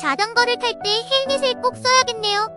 자전거를 탈 때 헬멧을 꼭 써야겠네요.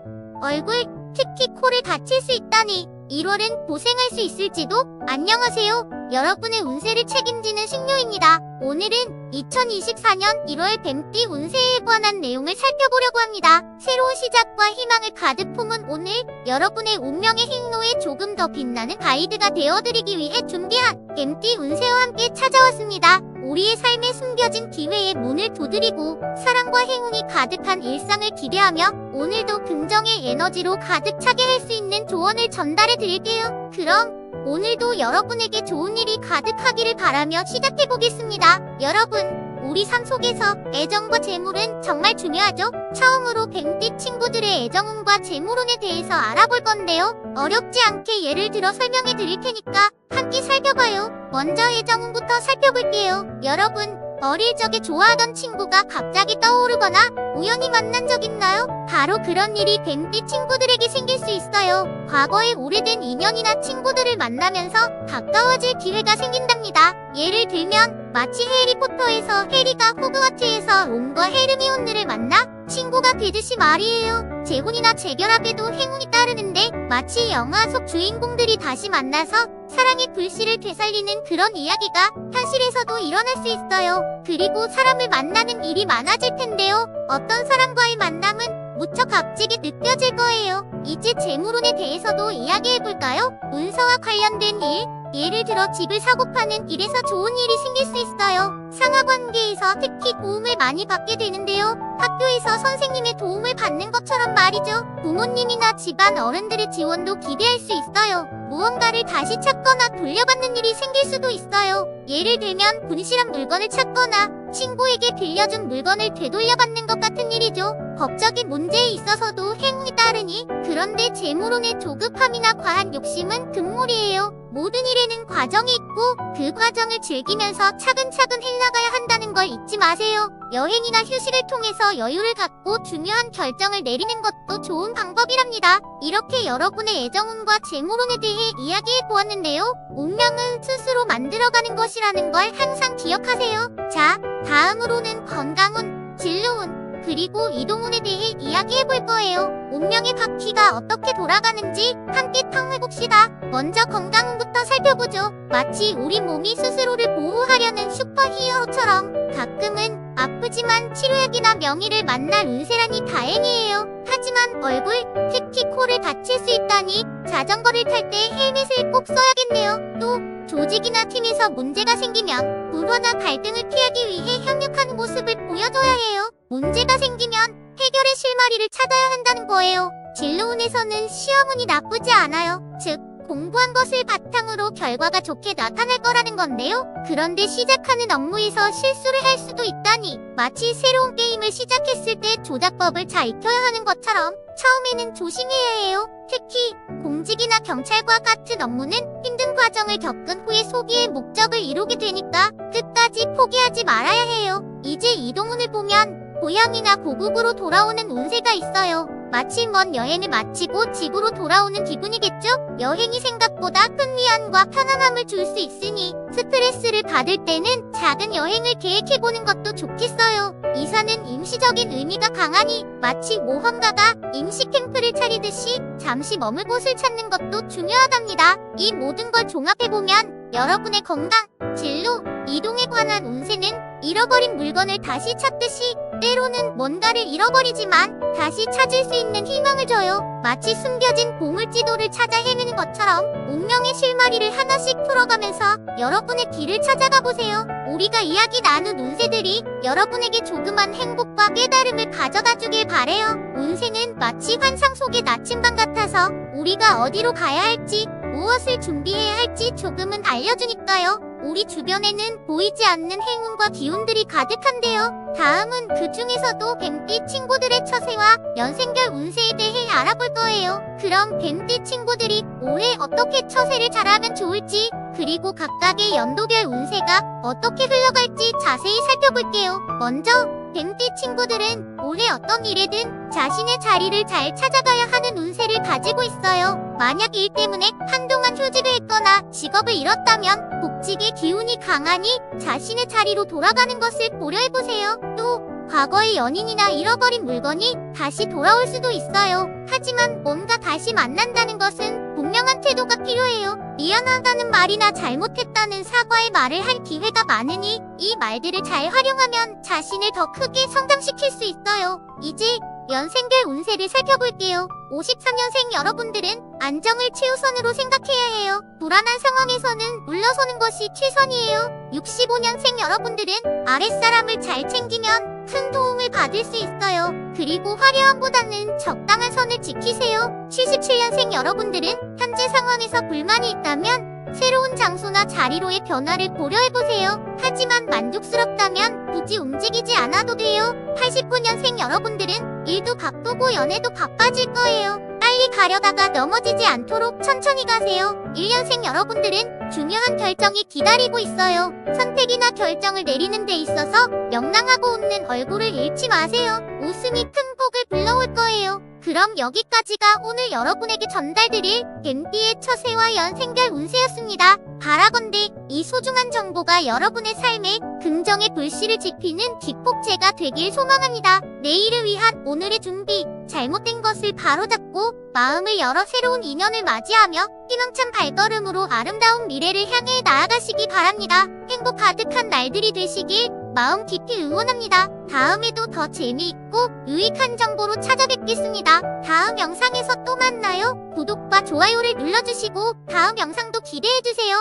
얼굴, 특히 코를 다칠 수 있다니 1월은 고생할 수 있을지도. 안녕하세요. 여러분의 운세를 책임지는 신유입니다. 오늘은 2024년 1월 뱀띠 운세에 관한 내용을 살펴보려고 합니다. 새로운 시작과 희망을 가득 품은 오늘, 여러분의 운명의 행로에 조금 더 빛나는 가이드가 되어드리기 위해 준비한 뱀띠 운세와 함께 찾아왔습니다. 우리의 삶에 숨겨진 기회의 문을 두드리고 사랑과 행운이 가득한 일상을 기대하며 오늘도 긍정의 에너지로 가득 차게 할 수 있는 조언을 전달해 드릴게요. 그럼 오늘도 여러분에게 좋은 일이 가득하기를 바라며 시작해보겠습니다. 여러분, 우리 삶 속에서 애정과 재물은 정말 중요하죠? 처음으로 뱀띠 친구들의 애정운과 재물운에 대해서 알아볼 건데요. 어렵지 않게 예를 들어 설명해 드릴 테니까 함께 살펴봐요. 먼저 애정운부터 살펴볼게요. 여러분, 어릴 적에 좋아하던 친구가 갑자기 떠오르거나 우연히 만난 적 있나요? 바로 그런 일이 뱀띠 친구들에게 생길 수 있어요. 과거에 오래된 인연이나 친구들을 만나면서 가까워질 기회가 생긴답니다. 예를 들면 마치 해리포터에서 해리가 호그와트에서 론과 헤르미온느를 만나 친구가 되듯이 말이에요. 재혼이나 재결합에도 행운이 따르는데 마치 영화 속 주인공들이 다시 만나서 사랑의 불씨를 되살리는 그런 이야기가 현실에서도 일어날 수 있어요. 그리고 사람을 만나는 일이 많아질 텐데요. 어떤 사람과의 만남은 무척 값지게 느껴질 거예요. 이제 재물운에 대해서도 이야기해볼까요? 문서와 관련된 일, 예를 들어 집을 사고 파는 일에서 좋은 일이 생길 수 있어요. 상하관계에서 특히 도움을 많이 받게 되는데요. 학교에서 선생님의 도움을 받는 것처럼 말이죠. 부모님이나 집안 어른들의 지원도 기대할 수 있어요. 무언가를 다시 찾거나 돌려받는 일이 생길 수도 있어요. 예를 들면 분실한 물건을 찾거나 친구에게 빌려준 물건을 되돌려받는 것 같은 일이죠. 법적인 문제에 있어서도 행운이 따르니, 그런데 재물운의 조급함이나 과한 욕심은 금물이에요. 모든 일에는 과정이 있고 그 과정을 즐기면서 차근차근 해나가야 한다는 걸 잊지 마세요. 여행이나 휴식을 통해서 여유를 갖고 중요한 결정을 내리는 것도 좋은 방법이랍니다. 이렇게 여러분의 애정운과 재물운에 대해 이야기해 보았는데요. 운명은 스스로 만들어가는 것이라는 걸 항상 기억하세요. 자, 다음으로는 건강운, 진로운, 그리고 이동운에 대해 이야기해 볼 거예요. 운명의 바퀴가 어떻게 돌아가는지 함께 탐해봅시다. 먼저 건강운부터 살펴보죠. 마치 우리 몸이 스스로를 보호하려는 슈퍼히어로처럼 가끔은 아프지만 치료약이나 명의를 만날 운세라니 다행이에요. 하지만 얼굴, 특히 코를 다칠 수 있다니 자전거를 탈 때 헬멧을 꼭 써야겠네요. 또 조직이나 팀에서 문제가 생기면 불화나 갈등을 피하기 위해 협력하는 모습을 보여줘야 해요. 문제가 생기면 해결의 실마리를 찾아야 한다는 거예요. 진로운에서는 시험운이 나쁘지 않아요. 즉, 공부한 것을 바탕으로 결과가 좋게 나타날 거라는 건데요. 그런데 시작하는 업무에서 실수를 할 수도 있다니 마치 새로운 게임을 시작했을 때 조작법을 잘 익혀야 하는 것처럼 처음에는 조심해야 해요. 특히 공직이나 경찰과 같은 업무는 힘든 과정을 겪은 후에 소비의 목적을 이루게 되니까 끝까지 포기하지 말아야 해요. 이제 이동운을 보면 고향이나 고국으로 돌아오는 운세가 있어요. 마치 먼 여행을 마치고 집으로 돌아오는 기분이겠죠? 여행이 생각보다 큰 위안과 편안함을 줄 수 있으니 스트레스를 받을 때는 작은 여행을 계획해보는 것도 좋겠어요. 이사는 임시적인 의미가 강하니 마치 모험가가 임시 캠프를 차리듯이 잠시 머물 곳을 찾는 것도 중요하답니다. 이 모든 걸 종합해보면 여러분의 건강, 진로, 이동에 관한 운세는 잃어버린 물건을 다시 찾듯이 때로는 뭔가를 잃어버리지만 다시 찾을 수 있는 희망을 줘요. 마치 숨겨진 보물지도를 찾아 헤매는 것처럼 운명의 실마리를 하나씩 풀어가면서 여러분의 길을 찾아가 보세요. 우리가 이야기 나눈 운세들이 여러분에게 조그만 행복과 깨달음을 가져다 주길 바래요. 운세는 마치 환상 속의 나침반 같아서 우리가 어디로 가야 할지, 무엇을 준비해야 할지 조금은 알려주니까요. 우리 주변에는 보이지 않는 행운과 기운들이 가득한데요. 다음은 그 중에서도 뱀띠 친구들의 처세와 연생별 운세에 대해 알아볼 거예요. 그럼 뱀띠 친구들이 올해 어떻게 처세를 잘하면 좋을지, 그리고 각각의 연도별 운세가 어떻게 흘러갈지 자세히 살펴볼게요. 먼저 뱀띠 친구들은 올해 어떤 일에든 자신의 자리를 잘 찾아가야 하는 운세를 가지고 있어요. 만약 일 때문에 한동안 휴직을 했거나 직업을 잃었다면 복직의 기운이 강하니 자신의 자리로 돌아가는 것을 고려해보세요. 또 과거의 연인이나 잃어버린 물건이 다시 돌아올 수도 있어요. 하지만 뭔가 다시 만난다는 것은 분명한 태도가 필요해요. 미안하다는 말이나 잘못했다는 사과의 말을 할 기회가 많으니 이 말들을 잘 활용하면 자신을 더 크게 성장시킬 수 있어요. 이제 연생별 운세를 살펴볼게요. 53년생 여러분들은 안정을 최우선으로 생각해야 해요. 불안한 상황에서는 물러서는 것이 최선이에요. 65년생 여러분들은 아랫사람을 잘 챙기면 큰 도움을 받을 수 있어요. 그리고 화려함보다는 적당한 선을 지키세요. 77년생 여러분들은 현재 상황에서 불만이 있다면 새로운 장소나 자리로의 변화를 고려해보세요. 하지만 만족스럽다면 굳이 움직이지 않아도 돼요. 89년생 여러분들은 일도 바쁘고 연애도 바빠질 거예요. 빨리 가려다가 넘어지지 않도록 천천히 가세요. 1년생 여러분들은 중요한 결정이 기다리고 있어요. 선택이나 결정을 내리는 데 있어서 명랑하고 웃는 얼굴을 잃지 마세요. 웃음이 큰 복을 불러올 거예요. 그럼 여기까지가 오늘 여러분에게 전달드릴 뱀띠의 처세와 연생별 운세였습니다. 바라건대 이 소중한 정보가 여러분의 삶에 긍정의 불씨를 지피는 기폭제가 되길 소망합니다. 내일을 위한 오늘의 준비, 잘못된 것을 바로잡고 마음을 열어 새로운 인연을 맞이하며 희망찬 발걸음으로 아름다운 미래를 향해 나아가시기 바랍니다. 행복 가득한 날들이 되시길 마음 깊이 응원합니다. 다음에도 더 재미있고 유익한 정보로 찾아뵙겠습니다. 다음 영상에서 또 만나요. 구독과 좋아요를 눌러주시고 다음 영상도 기대해주세요.